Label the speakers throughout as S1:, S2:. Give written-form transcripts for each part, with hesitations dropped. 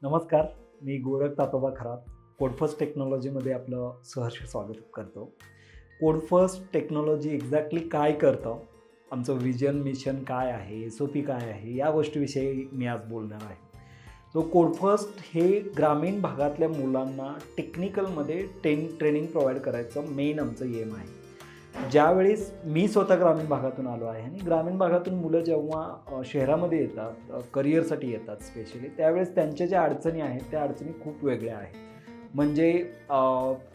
S1: नमस्कार. मी गोरख तातोबा खरात कोडफर्स्ट टेक्नॉलॉजीमध्ये आपलं सहर्ष स्वागत करतो. कोडफर्स्ट टेक्नॉलॉजी एक्झॅक्टली काय करतं, आमचं विजन मिशन काय आहे, SOP काय आहे, या गोष्टीविषयी मी आज बोलणार आहे. सो कोडफर्स्ट हे ग्रामीण भागातल्या मुलांना टेक्निकलमध्ये ट्रेनिंग प्रोव्हाइड करायचं मेन आमचं एम आहे. ज्यावेळेस मी स्वतः ग्रामीण भागातून आलो आहे आणि ग्रामीण भागातून मुलं जेव्हा शहरामध्ये येतात, करिअरसाठी येतात स्पेशली, त्यावेळेस त्यांच्या ज्या अडचणी आहेत त्या अडचणी खूप वेगळ्या आहेत. म्हणजे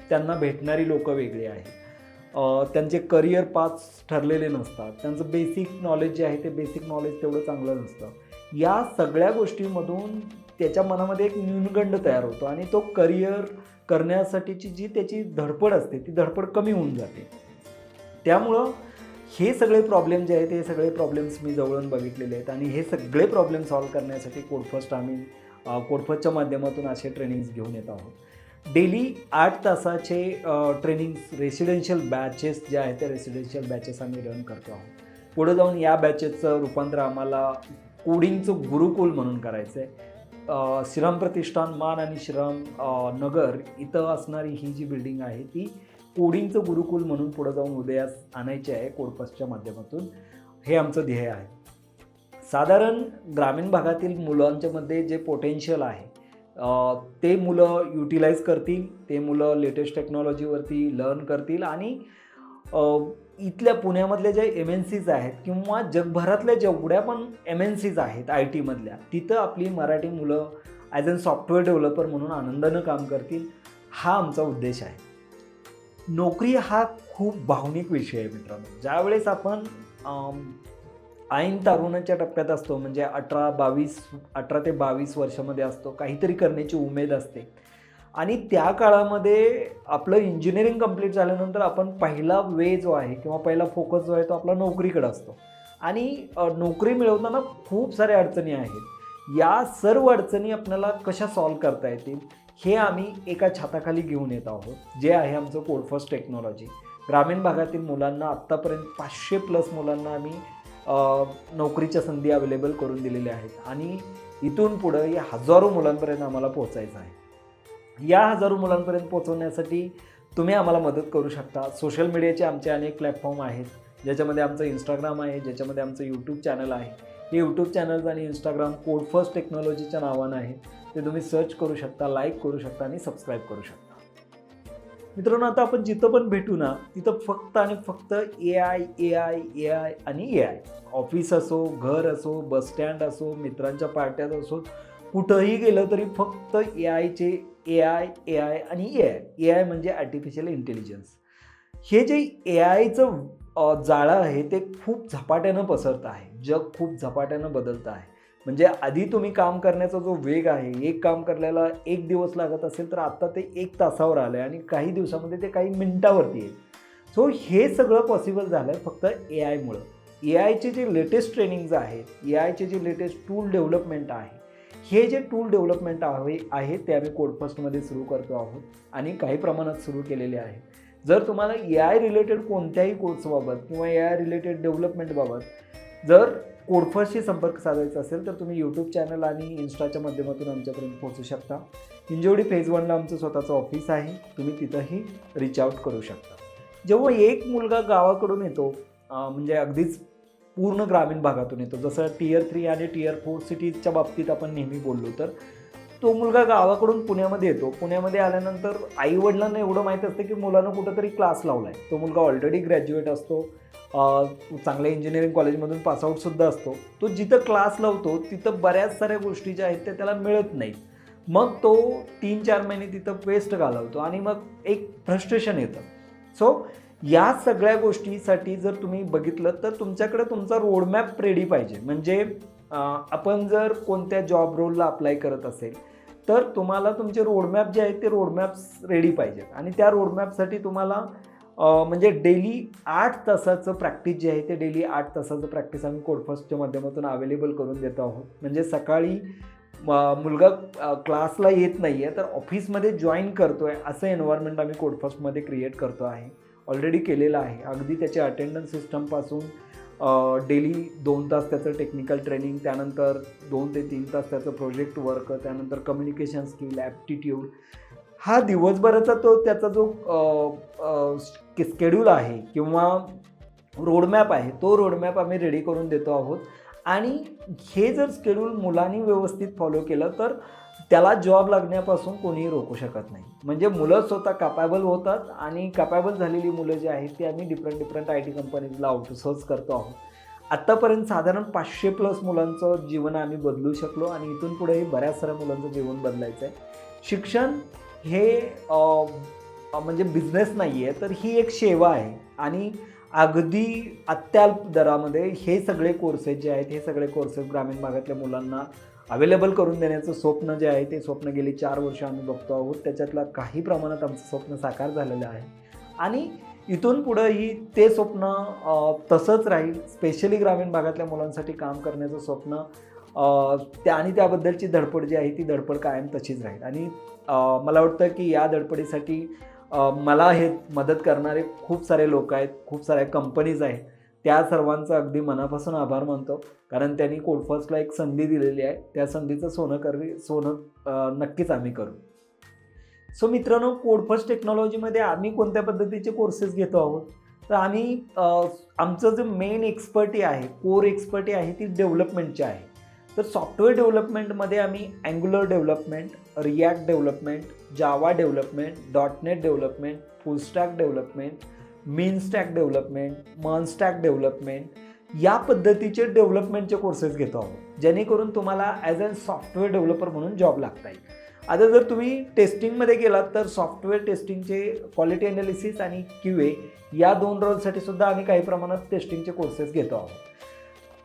S1: त्यांना भेटणारी लोकं वेगळी आहेत. त्यांचे करिअर पाथ्स ठरलेले नसतात. त्यांचं बेसिक नॉलेज जे आहे ते बेसिक नॉलेज तेवढं चांगलं नसतं. या सगळ्या गोष्टींमधून त्याच्या मनामध्ये एक न्यूनगंड तयार होतो आणि तो करिअर करण्यासाठीची जी त्याची धडपड असते ती धडपड कमी होऊन जाते. त्यामुळं हे सगळे प्रॉब्लेम जे आहेत हे सगळे प्रॉब्लेम्स मी जवळून बघितलेले आहेत आणि हे सगळे प्रॉब्लेम सॉल्व्ह करण्यासाठी आम्ही कोडफर्स्टच्या माध्यमातून असे ट्रेनिंग्स घेऊन येत आहोत. डेली 8 तासाचे ट्रेनिंग्स रेसिडेन्शियल बॅचेस जे आहेत त्या रेसिडेन्शियल बॅचेस आम्ही रन करतो आहोत. पुढे जाऊन या बॅचेसचं रूपांतर आम्हाला कोडिंगचं गुरुकुल म्हणून करायचं आहे. श्रीराम प्रतिष्ठान मान आणि श्रीराम नगर इथं असणारी ही जी बिल्डिंग आहे ती कोडिंगचं गुरुकुल म्हणून पुढे जाऊन उदयास आणायचे आहे कोडफर्स्टच्या माध्यमातून. हे आमचं ध्येय आहे. साधारण ग्रामीण भागातील मुलांच्यामध्ये जे पोटेन्शियल आहे ते मुलं युटिलाइज करतील, ते मुलं लेटेस्ट टेक्नॉलॉजीवरती लर्न करतील आणि इथल्या पुण्यामधल्या ज्या MNCs आहेत किंवा जगभरातल्या जेवढ्या पण MNCs आहेत IT मधल्या, तिथं आपली मराठी मुलं ॲज अ सॉफ्टवेअर डेव्हलपर म्हणून आनंदानं काम करतील. हा आमचा उद्देश आहे. नोकरी हा खूप भावनिक विषय आहे मित्रांनो. ज्यावेळेस आपण ऐन तारुण्याच्या टप्प्यात असतो, म्हणजे 18 ते 22 वर्षामध्ये असतो, काहीतरी करण्याची उमेद असते आणि त्या काळामध्ये आपलं इंजिनिअरिंग कंप्लीट झाल्यानंतर आपण पहिला वे जो आहे किंवा पहिला फोकस जो आहे तो आपला नोकरीकडे असतो आणि नोकरी मिळवताना खूप साऱ्या अडचणी आहेत. या सर्व अडचणी आपल्याला कशा सॉल्व्ह करता येतील हे आम्ही एका छताखाली घेऊन येत आहोत, जे आहे आमचं कोडफर्स्ट टेक्नॉलॉजी. ग्रामीण भागातील मुलांना आत्तापर्यंत 500+ मुलांना आम्ही नोकरीच्या संधी अवेलेबल करून दिलेल्या आहेत आणि इथून पुढं या हजारो मुलांपर्यंत आम्हाला पोहोचायचं आहे. या हजारो मुलांपर्यंत पोहोचवण्यासाठी तुम्ही आम्हाला मदत करू शकता. सोशल मीडियाचे आमचे अनेक प्लॅटफॉर्म आहेत, ज्याच्यामध्ये आमचं इंस्टाग्राम आहे, ज्याच्यामध्ये आमचं यूट्यूब चॅनल आहे. हे यूट्यूब चॅनल्स आणि इंस्टाग्राम कोडफर्स्ट टेक्नॉलॉजीच्या नावानं आहे. ते तुम्ही सर्च करू शकता, लाईक करू शकता आणि सबस्क्राईब करू शकता. मित्रांनो, आता आपण जिथं पण भेटू ना तिथं फक्त आणि फक्त AI आणि AI. ऑफिस असो, घर असो, बसस्टँड असो, मित्रांच्या पार्ट्यात असो, कुठंही गेलं तरी फक्त AI आणि AI म्हणजे आर्टिफिशियल इंटेलिजन्स. हे जे AIचं जाळं आहे ते खूप झपाट्यानं पसरतं आहे. जग खूप झपाट्यानं बदलतं आहे. म्हणजे आधी तुम्ही काम करण्याचा जो वेग आहे, एक काम करायला 1 दिवस लागत असेल तर आता ते 1 तासावर आलं आहे आणि काही दिवसामध्ये ते काही मिनिटावरती येईल. सो हे सगळं पॉसिबल झालं आहे फक्त AIमुळं. AIचे जे लेटेस्ट ट्रेनिंग्ज आहेत, AIचे जे लेटेस्ट टूल डेव्हलपमेंट आहे, हे जे टूल डेव्हलपमेंट आहे ते आम्ही कोडफर्स्टमध्ये सुरू करतो आहोत आणि काही प्रमाणात सुरू केलेले आहे. जर तुम्हाला AI रिलेटेड कोणत्याही कोर्सबाबत किंवा AI रिलेटेड डेव्हलपमेंटबाबत जर कोडफर्स्टशी संपर्क साधायचा असेल तर तुम्ही यूट्यूब चॅनल आणि इन्स्टाच्या माध्यमातून आमच्यापर्यंत पोहोचू शकता. हिंजवडी फेज 1ला आमचं स्वतःचं ऑफिस आहे, तुम्ही तिथंही रीच आउट करू शकता. जेव्हा एक मुलगा गावाकडून येतो, म्हणजे अगदीच पूर्ण ग्रामीण भागातून येतो, जसं Tier 3 आणि Tier 4 सिटीजच्या बाबतीत आपण नेहमी बोललो, तर तो मुलगा गावाकडून पुण्यामध्ये येतो. पुण्यामध्ये आल्यानंतर आईवडिलांना एवढं माहीत असतं की मुलानं कुठंतरी क्लास लावला आहे. तो मुलगा ऑलरेडी ग्रॅज्युएट असतो, चांगल्या इंजिनिअरिंग कॉलेजमधून पासआउटसुद्धा असतो. तो जिथं क्लास लावतो तिथं बऱ्याच साऱ्या गोष्टी ज्या आहेत त्या त्याला मिळत नाहीत. मग तो 3-4 महिने तिथं वेस्ट घालवतो आणि मग एक फ्रस्ट्रेशन येतं. सो या सगळ्या गोष्टीसाठी जर तुम्ही बघितलं तर तुमच्याकडे तुमचा रोडमॅप रेडी पाहिजे. म्हणजे आपण जर कोणत्या जॉब रोलला अप्लाय करत असेल तर तुम्हाला तुमचे रोडमॅप जे आहेत ते रोडमॅप्स रेडी पाहिजेत आणि त्या रोडमॅपसाठी तुम्हाला म्हणजे डेली 8 तासाचं प्रॅक्टिस जे आहे ते डेली 8 तासाचं प्रॅक्टिस आम्ही कोडफर्स्टच्या माध्यमातून अवेलेबल करून देत आहोत. म्हणजे सकाळी मुलगा क्लासला येत नाही आहे तर ऑफिसमध्ये जॉईन करतो आहे असं एन्व्हायरमेंट आम्ही कोडफर्स्टमध्ये क्रिएट करतो आहे, ऑलरेडी केलेलं आहे. अगदी त्याच्या अटेंडन्स सिस्टमपासून डेली 2 तास त्याचं टेक्निकल ट्रेनिंग, त्यानंतर 2 ते 3 तास त्याचं प्रोजेक्ट वर्क, त्यानंतर कम्युनिकेशन स्किल, ॲप्टिट्यूड, हा दिवसभराचा त्याचा जो स्केड्यूल आहे किंवा रोडमॅप आहे, तो रोडमॅप आम्ही रेडी करून देतो आहोत. आणि हे जर शेड्यूल मुलांनी व्यवस्थित फॉलो केलं तर त्याला जॉब लागण्यापासून कोणीही रोखू शकत नाही. म्हणजे मुलं स्वतः कॅपेबल होतात आणि कॅपेबल झालेली मुलं जी आहेत ती आम्ही डिफरंट आय टी कंपनीजला आउटसोर्स करतो आहोत. आत्तापर्यंत साधारण 500+ मुलांचं जीवन आम्ही बदलू शकलो आणि इथून पुढेही बऱ्याच साऱ्या मुलांचं जीवन बदलायचं आहे. शिक्षण हे म्हणजे बिझनेस नाही आहे, तर ही एक सेवा आहे आणि अगदी अत्यल्प दरामध्ये हे सगळे कोर्सेस जे आहेत, हे सगळे कोर्सेस ग्रामीण भागातल्या मुलांना अवेलेबल करून देण्याचं स्वप्न जे आहे ते स्वप्न गेली 4 वर्ष आम्ही बघतो आहोत. त्याच्यातलं काही प्रमाणात आमचं स्वप्न साकार झालेलं आहे आणि इथून पुढंही ते स्वप्न तसंच राहील. स्पेशली ग्रामीण भागातल्या मुलांसाठी काम करण्याचं स्वप्न आणि त्याबद्दलची धडपड जी आहे ती धडपड कायम तशीच राहील. आणि मला वाटतं की या धडपडीसाठी मला हे मदत करणारे खूप सारे लोक आहेत, खूप साऱ्या कंपनीज आहेत. त्या सर्वांचा अगदी मनापासून आभार मानतो, कारण त्यांनी कोडफर्स्टला एक संधी दिलेली आहे. त्या संधीचं सोनं नक्कीच आम्ही करू. सो मित्रांनो, कोडफर्स्ट टेक्नॉलॉजीमध्ये आम्ही कोणत्या पद्धतीचे कोर्सेस घेतो आहोत, तर आम्ही आमचं जे मेन एक्सपर्टी आहे, कोर एक्सपर्टी आहे ती डेव्हलपमेंटची आहे. तर सॉफ्टवेअर डेव्हलपमेंटमध्ये आम्ही Angular development, React development, Java development, .NET development, full stack development, MEAN stack development, MERN stack development या पद्धतीचे डेव्हलपमेंटचे कोर्सेस घेतो आहोत, जेणेकरून तुम्हाला ॲज अ सॉफ्टवेअर डेव्हलपर म्हणून जॉब लागता येईल. आता जर तुम्ही टेस्टिंगमध्ये गेलात तर सॉफ्टवेअर टेस्टिंगचे क्वालिटी ॲनालिसिस आणि QA या 2 रोलसाठी सुद्धा आम्ही काही प्रमाणात टेस्टिंगचे कोर्सेस घेतो आहोत.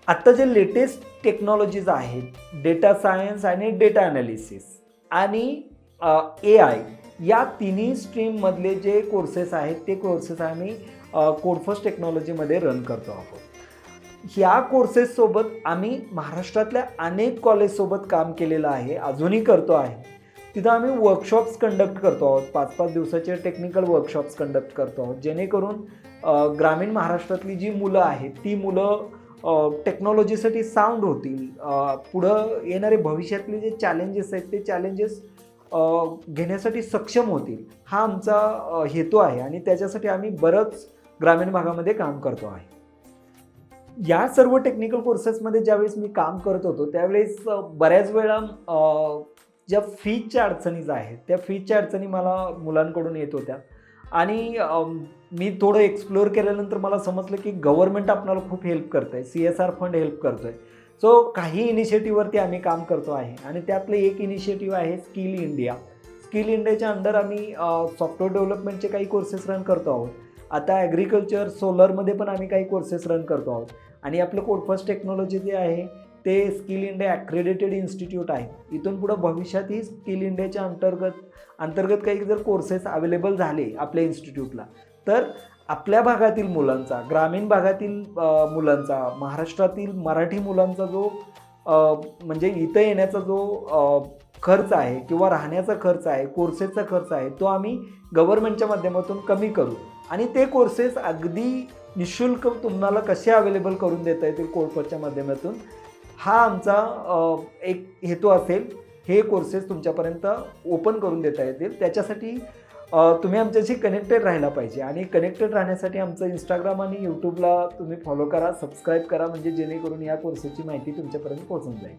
S1: आत्ता जे लेटेस्ट टेक्नॉलॉजीज आहेत, डेटा सायन्स आणि डेटा ॲनालिसिस आणि AI या तिन्ही स्ट्रीममधले जे कोर्सेस आहेत ते कोर्सेस आम्ही कोडफर्स्ट टेक्नॉलॉजीमध्ये रन करतो आहोत. ह्या कोर्सेससोबत आम्ही महाराष्ट्रातल्या अनेक कॉलेजसोबत काम केलेलं आहे, अजूनही करतो आहे. तिथं आम्ही वर्कशॉप्स कंडक्ट करतो आहोत, 5-5 दिवसाचे टेक्निकल वर्कशॉप्स कंडक्ट करतो आहोत, जेणेकरून ग्रामीण महाराष्ट्रातली जी मुलं आहेत ती मुलं टेक्नॉलॉजीसाठी साऊंड होतील. पुढं येणारे भविष्यातले जे चॅलेंजेस आहेत ते चॅलेंजेस घेण्यासाठी सक्षम होतील, हा आमचा हेतू आहे आणि त्याच्यासाठी आम्ही बरंच ग्रामीण भागामध्ये काम करतो आहे. या सर्व टेक्निकल कोर्सेसमध्ये ज्यावेळेस मी काम करत होतो त्यावेळेस बऱ्याच वेळा ज्या फीजच्या अडचणी आहेत त्या फीजच्या अडचणी मला मुलांकडून येत होत्या आणि मी थोडं एक्सप्लोअर केल्यानंतर मला समजलं की गव्हर्नमेंट आपल्याला खूप हेल्प करतं आहे, CSR फंड हेल्प करतो आहे. सो काही इनिशिएटिव्हवरती आम्ही काम करतो आहे आणि त्यातलं एक इनिशिएटिव्ह आहे स्किल इंडिया. स्किल इंडियाच्या अंडर आम्ही सॉफ्टवेअर डेव्हलपमेंटचे काही कोर्सेस रन करतो आहोत. आता ॲग्रिकल्चर, सोलरमध्ये पण आम्ही काही कोर्सेस रन करतो आहोत आणि आपलं कोडफर्स्ट टेक्नॉलॉजी जे आहे ते स्किल इंडिया ॲक्रेडिटेड इन्स्टिट्यूट आहे. इथून पुढं भविष्यातही स्किल इंडियाच्या अंतर्गत काही जर कोर्सेस अवेलेबल झाले आपल्या इन्स्टिट्यूटला तर आपल्या भागातील मुलांचा, ग्रामीण भागातील मुलांचा, महाराष्ट्रातील मराठी मुलांचा जो म्हणजे इथं येण्याचा जो खर्च आहे किंवा राहण्याचा खर्च आहे, कोर्सेसचा खर्च आहे, तो आम्ही गव्हर्नमेंटच्या माध्यमातून कमी करू आणि ते कोर्सेस अगदी निःशुल्क तुम्हाला कसे अवेलेबल करून देता येतील कोडफर्स्टच्या माध्यमातून, हा आमचा एक हेतू असेल. हे कोर्सेस तुमच्यापर्यंत ओपन करून देता येतील. त्याच्यासाठी तुम्ही आमच्याशी कनेक्टेड राहायला पाहिजे आणि कनेक्टेड राहण्यासाठी आमचं इंस्टाग्राम आणि यूट्यूबला तुम्ही फॉलो करा, सबस्क्राईब करा, म्हणजे जेणेकरून या कोर्सेसची माहिती तुमच्यापर्यंत पोहोचून जाईल.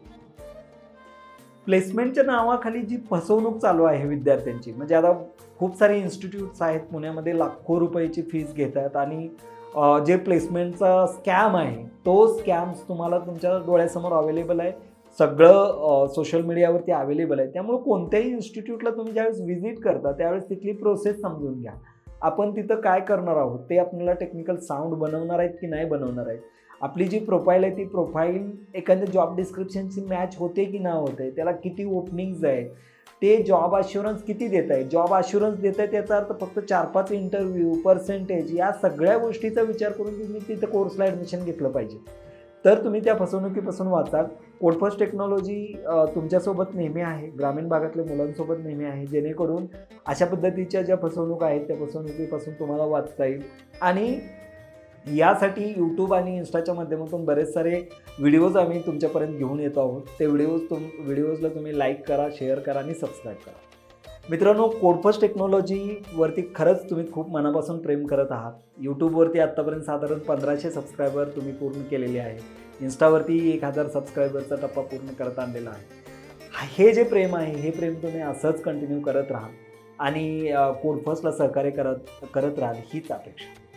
S1: प्लेसमेंटच्या नावाखाली जी फसवणूक चालू आहे विद्यार्थ्यांची, म्हणजे आता खूप सारे इन्स्टिट्यूट्स आहेत पुण्यामध्ये, लाखो रुपयाची फीस घेतात आणि जे प्लेसमेंटचा स्कॅम आहे तो स्कॅम्स तुम्हाला तुमच्या डोळ्यासमोर अवेलेबल आहे. सगळं सोशल मीडियावरती अवेलेबल आहे. त्यामुळे कोणत्याही इन्स्टिट्यूटला तुम्ही ज्यावेळेस व्हिजिट करता त्यावेळेस तिथली प्रोसेस समजून घ्या. आपण तिथं काय करणार आहोत, ते आपल्याला टेक्निकल साऊंड बनवणार आहेत की नाही बनवणार आहेत, आपली जी प्रोफाईल आहे ती प्रोफाईल एखाद्या जॉब डिस्क्रिप्शनची मॅच होते की नाही होते, त्याला किती ओपनिंग्ज आहे, ते जॉब अश्युरन्स किती देत आहे. जॉब अश्युरन्स देत आहे त्याचा अर्थ फक्त 4-5 इंटरव्ह्यू, पर्सेंटेज या सगळ्या गोष्टीचा विचार करून तुम्ही तिथं कोर्सला ॲडमिशन घेतलं पाहिजे, तर तुम्ही त्या फसवणुकीपासून वाचाल. कोडफर्स्ट टेक्नॉलॉजी तुमच्यासोबत नेहमी आहे, ग्रामीण भागातल्या मुलांसोबत नेहमी आहे, जेणेकरून अशा पद्धतीच्या ज्या फसवणूक आहेत त्या फसवणुकीपासून तुम्हाला वाचता येईल आणि यासाठी यूट्यूब आणि इन्स्टाच्या माध्यमातून बरेच सारे व्हिडिओज आम्ही तुमच्यापर्यंत घेऊन येतो आहोत. ते व्हिडिओजला तुम्ही लाईक करा, शेअर करा आणि सबस्क्राईब करा. मित्रांनो, कोडफर्स्ट टेक्नॉलॉजीवरती खरंच तुम्ही खूप मनापासून प्रेम करत आहात. यूट्यूबवरती आत्तापर्यंत साधारण 1500 सबस्क्रायबर तुम्ही पूर्ण केलेले आहे. इन्स्टावरती 1000 सबस्क्रायबरचा टप्पा पूर्ण करत आणलेला आहे. हे जे प्रेम आहे, हे प्रेम तुम्ही असंच कंटिन्यू करत राहा आणि कोडफर्स्टला सहकार्य करत राहाल हीच अपेक्षा.